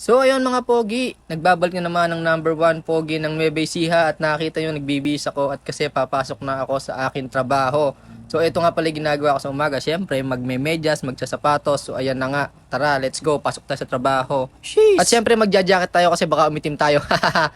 So ayun mga pogi, nagbabalik na naman ang number 1 pogi ng Nueva Ecija at nakita nyo nagbibihis ako at kasi papasok na ako sa akin trabaho. So ito nga pala ginagawa ko sa umaga, syempre magme-medyas, magsasapatos. So ayan na nga, tara let's go, pasok tayo sa trabaho. Sheesh! At syempre magja-jacket tayo kasi baka umitim tayo.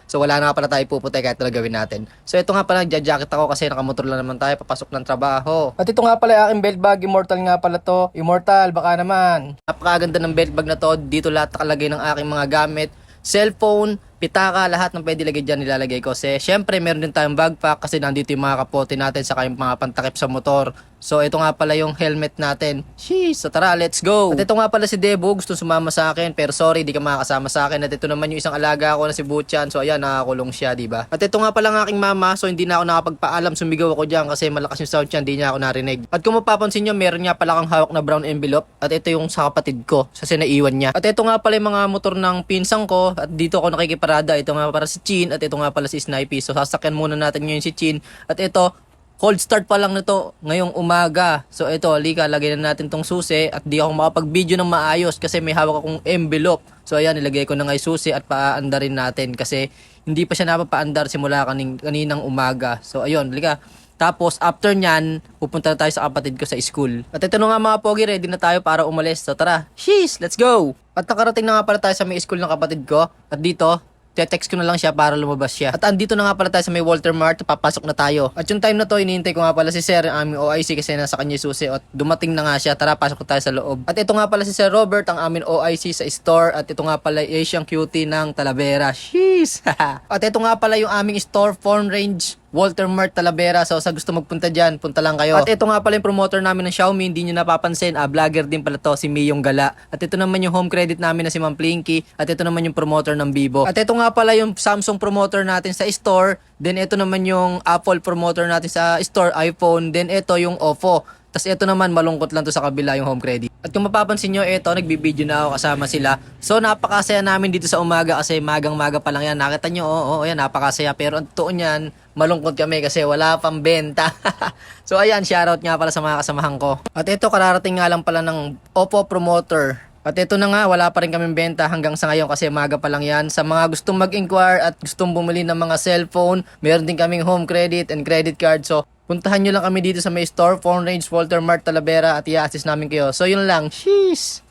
So wala na nga pala tayo puputi kahit na gawin natin. So ito nga pala nagja-jacket ako kasi nakamotor lang naman tayo papasok ng trabaho. At ito nga pala aking belt bag, immortal nga pala to. Immortal, baka naman. Napakaganda ng belt bag na to, dito lahat nakalagay ng aking mga gamit. Cellphone, pitaka, lahat ng pwede lagay dyan nilalagay ko. Kasi syempre meron din tayong backpack kasi nandito yung mga kapote natin saka yung mga pantakip sa motor. So ito nga pala yung helmet natin. Sheesh, so tara, let's go. At ito nga pala si Debo, gusto sumama sa akin pero sorry, di ka makakasama sa akin. At ito naman yung isang alaga ko na si Butchan. So ayan, nakakulong siya, di ba? At ito nga pala ng aking mama, so hindi na ako nakapagpaalam, sumigaw ako diyan kasi malakas yung sound niya, hindi niya ako narinig. At kung mapapansin niyo, meron nga pala kang hawak na brown envelope at ito yung sa kapatid ko, kasi naiwan niya. At ito nga pala yung mga motor ng pinsang ko at dito ako nakikiparada. Ito nga para si Chin at ito nga pala si Snipey. So sasakyan muna natin ngayon si Chin at ito cold start pa lang nito ngayong umaga. So ito, halika, lagay na natin tong susi at di ako makapag-video ng maayos kasi may hawak akong envelope. So ayan, nilagay ko na nga yung susi at paandarin natin kasi hindi pa siya napapaandar simula kaninang umaga. So ayun, halika. Tapos after nyan, pupunta na tayo sa kapatid ko sa school. At ito na nga mga pogi, ready na tayo para umalis. So tara, sheesh, let's go! At nakarating na nga pala tayo sa may school ng kapatid ko. At dito, text ko na lang siya para lumabas siya. At andito na nga pala tayo sa may Walter Mart, papasok na tayo. At yung time na to, iniintay ko nga pala si Sir, ang aming OIC kasi nasa kanya yung susi. At dumating na nga siya, tara pasok tayo sa loob. At ito nga pala si Sir Robert, ang aming OIC sa store. At ito nga pala yung Asian Cutie ng Talavera. Sheesh! At ito nga pala yung aming store, Phone Range Walter Mart Talavera. So sa gusto magpunta dyan, punta lang kayo. At ito nga pala yung promoter namin ng Xiaomi, hindi nyo napapansin, vlogger din pala to, si Miyong Gala. At ito naman yung home credit namin na si Ma'am Plinky. At ito naman yung promoter ng Vivo. At ito nga pala yung Samsung promoter natin sa store. Then ito naman yung Apple promoter natin sa store, iPhone. Then ito yung Oppo. Tapos ito naman, malungkot lang to sa kabila yung home credit. At kung mapapansin nyo, ito, nagbibideo na ako kasama sila. So napakasaya namin dito sa umaga kasi magang-maga pa lang yan. Nakita nyo, oo, yan, napakasaya. Pero ang totoo niyan, malungkot kami kasi wala pang benta. So ayan, shoutout nga pala sa mga kasamahan ko. At ito, kararating nga lang pala ng Oppo promoter. At ito na nga, wala pa rin kaming benta hanggang sa ngayon kasi maga pa lang yan. Sa mga gustong mag-inquire at gustong bumili ng mga cellphone, meron din kaming home credit and credit card. So puntahan nyo lang kami dito sa may store, Phone Range Walter Mart Talavera at i-assist namin kayo. So yun lang, sheesh!